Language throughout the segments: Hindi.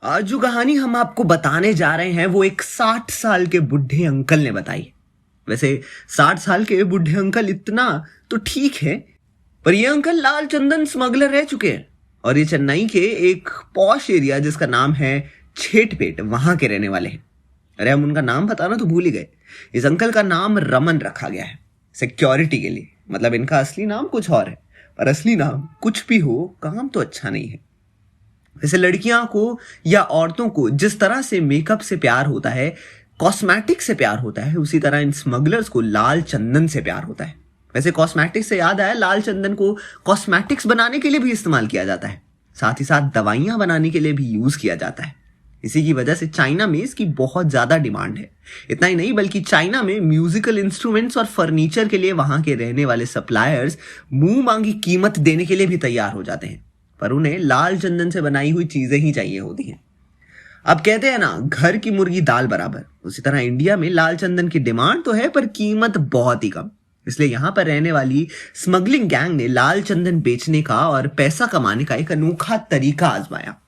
आज जो कहानी हम आपको बताने जा रहे हैं वो एक 60 साल के बुढ़े अंकल ने बताई। वैसे 60 साल के बुढ़े अंकल इतना तो ठीक है, पर ये अंकल लाल चंदन स्मगलर रह चुके हैं और ये चेन्नई के एक पॉश एरिया जिसका नाम है छेटपेट, वहां के रहने वाले हैं। अरे हम उनका नाम बताना तो भूल ही गए। इस अंकल का नाम रमन रखा गया है सिक्योरिटी के लिए। मतलब इनका असली नाम कुछ और है, पर असली नाम कुछ भी हो, काम तो अच्छा नहीं है। वैसे लड़कियां को या औरतों को जिस तरह से मेकअप से प्यार होता है, कॉस्मेटिक से प्यार होता है, उसी तरह इन स्मगलर्स को लाल चंदन से प्यार होता है। वैसे कॉस्मेटिक्स से याद आया, लाल चंदन को कॉस्मेटिक्स बनाने के लिए भी इस्तेमाल किया जाता है, साथ ही साथ दवाइयां बनाने के लिए भी यूज किया जाता है। इसी की वजह से चाइना में इसकी बहुत ज्यादा डिमांड है। इतना ही नहीं, बल्कि चाइना में म्यूजिकल इंस्ट्रूमेंट्स और फर्नीचर के लिए वहां के रहने वाले सप्लायर्स मुंह मांगी कीमत देने के लिए भी तैयार हो जाते हैं, पर उन्हें लाल चंदन से बनाई हुई चीजें ही चाहिए होती हैं। अब कहते हैं ना, घर की मुर्गी दाल बराबर, उसी तरह इंडिया में लाल चंदन की डिमांड तो है, पर कीमत बहुत ही कम। इसलिए यहां पर रहने वाली स्मगलिंग गैंग ने लाल चंदन बेचने का और पैसा कमाने का एक अनोखा तरीका आजमाया।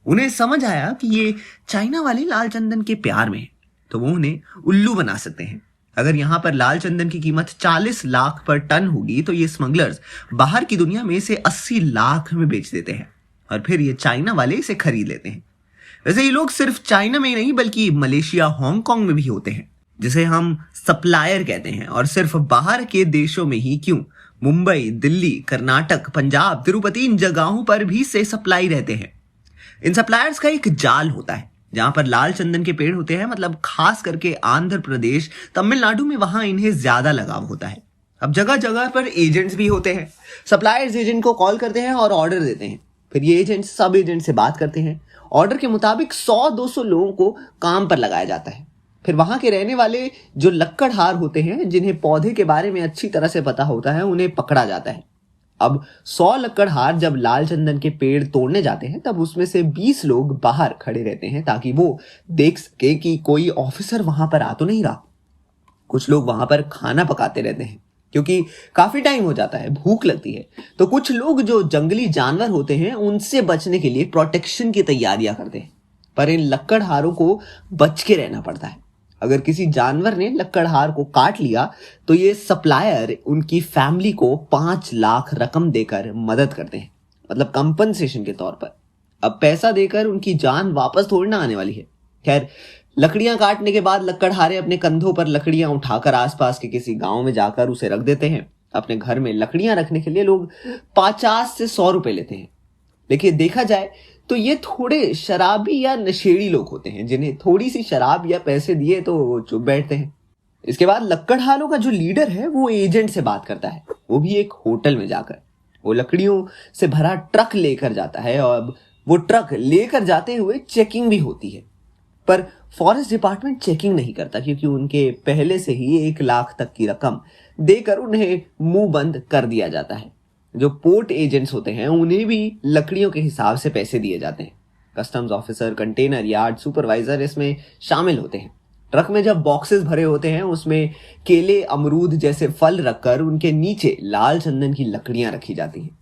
उन्हें समझ आया कि ये चाइना वाले लाल चंदन के प्यार में है, तो वो उन्हें उल्लू बना सकते हैं। अगर यहां पर लाल चंदन की कीमत 40 लाख पर टन होगी, तो ये स्मगलर्स बाहर की दुनिया में इसे 80 लाख में बेच देते हैं और फिर ये चाइना वाले इसे खरीद लेते हैं। वैसे ये लोग सिर्फ चाइना में ही नहीं, बल्कि मलेशिया, हांगकांग में भी होते हैं, जिसे हम सप्लायर कहते हैं। और सिर्फ बाहर के देशों में ही क्यों, मुंबई, दिल्ली, कर्नाटक, पंजाब, तिरुपति, इन जगहों पर भी से सप्लाई रहते हैं। इन सप्लायर्स का एक जाल होता है जहां पर लाल चंदन के पेड़ होते हैं। मतलब खास करके आंध्र प्रदेश, तमिलनाडु में वहां इन्हें ज्यादा लगाव होता है। अब जगह जगह पर एजेंट्स भी होते हैं। सप्लायर्स एजेंट को कॉल करते हैं और ऑर्डर देते हैं। फिर ये एजेंट सब एजेंट से बात करते हैं। ऑर्डर के मुताबिक 100-200 लोगों को काम पर लगाया जाता है। फिर वहां के रहने वाले जो लक्कड़हार होते हैं, जिन्हें पौधे के बारे में अच्छी तरह से पता होता है, उन्हें पकड़ा जाता है। अब 100 लक्कड़हार जब लाल चंदन के पेड़ तोड़ने जाते हैं, तब उसमें से 20 लोग बाहर खड़े रहते हैं ताकि वो देख सके कि कोई ऑफिसर वहां पर आ तो नहीं रहा। कुछ लोग वहां पर खाना पकाते रहते हैं क्योंकि काफी टाइम हो जाता है, भूख लगती है। तो कुछ लोग जो जंगली जानवर होते हैं, उनसे बचने के लिए प्रोटेक्शन की तैयारियां करते हैं। पर इन लक्कड़हारों को बच के रहना पड़ता है। अगर किसी जानवर ने लक्कड़हार को काट लिया, तो ये सप्लायर उनकी फैमिली को 5 लाख रकम देकर मदद करते हैं, मतलब कंपनसेशन के तौर पर। अब पैसा देकर उनकी जान वापस थोड़ी ना आने वाली है। खैर, लकड़ियां काटने के बाद लक्कड़हारे अपने कंधों पर लकड़ियां उठाकर आसपास के किसी गांव में जाकर उसे रख देते हैं। अपने घर में लकड़ियां रखने के लिए लोग 50 से 100 रुपए लेते हैं। लेकिन देखा जाए तो ये थोड़े शराबी या नशेड़ी लोग होते हैं, जिन्हें थोड़ी सी शराब या पैसे दिए तो वो चुप बैठते हैं। इसके बाद लक्कड़हारों का जो लीडर है, वो एजेंट से बात करता है, वो भी एक होटल में जाकर। वो लकड़ियों से भरा ट्रक लेकर जाता है और वो ट्रक लेकर जाते हुए चेकिंग भी होती है। पर फॉरेस्ट डिपार्टमेंट चेकिंग नहीं करता, क्योंकि उनके पहले से ही 1 लाख तक की रकम देकर उन्हें मुंह बंद कर दिया जाता है। जो पोर्ट एजेंट्स होते हैं, उन्हें भी लकड़ियों के हिसाब से पैसे दिए जाते हैं। Customs officer, container yard supervisor इसमें शामिल होते हैं। ट्रक में जब बॉक्सेस भरे होते हैं, उसमें केले, अमरूद जैसे फल रखकर उनके नीचे लाल चंदन की लकड़ियां रखी जाती हैं।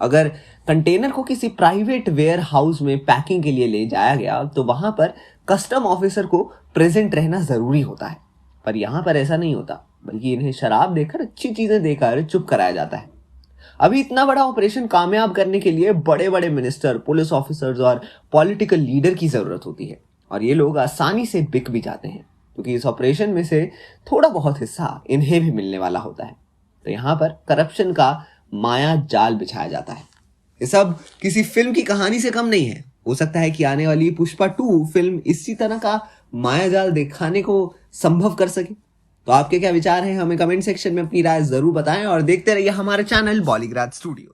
अगर कंटेनर को किसी प्राइवेट वेयर हाउस में पैकिंग के लिए ले जाया गया, तो वहां पर कस्टम ऑफिसर को प्रेजेंट रहना जरूरी होता है। पर यहां पर ऐसा नहीं होता, बल्कि इन्हें शराब देकर, अच्छी चीजें देकर चुप कराया जाता है। अभी इतना बड़ा ऑपरेशन कामयाब करने के लिए बड़े बड़े मिनिस्टर, पुलिस ऑफिसर्स और पॉलिटिकल लीडर की जरूरत होती है, और ये लोग आसानी से बिक भी जाते हैं, क्योंकि इस ऑपरेशन में से थोड़ा बहुत हिस्सा इन्हें भी मिलने वाला होता है। तो यहाँ पर करप्शन का माया जाल बिछाया जाता है। ये सब किसी फिल्म की कहानी से कम नहीं है। हो सकता है कि आने वाली पुष्पा 2 फिल्म इसी तरह का माया जाल दिखाने को संभव कर सके। तो आपके क्या विचार हैं, हमें कमेंट सेक्शन में अपनी राय जरूर बताएं और देखते रहिए हमारे चैनल बॉलीग्राज स्टूडियो।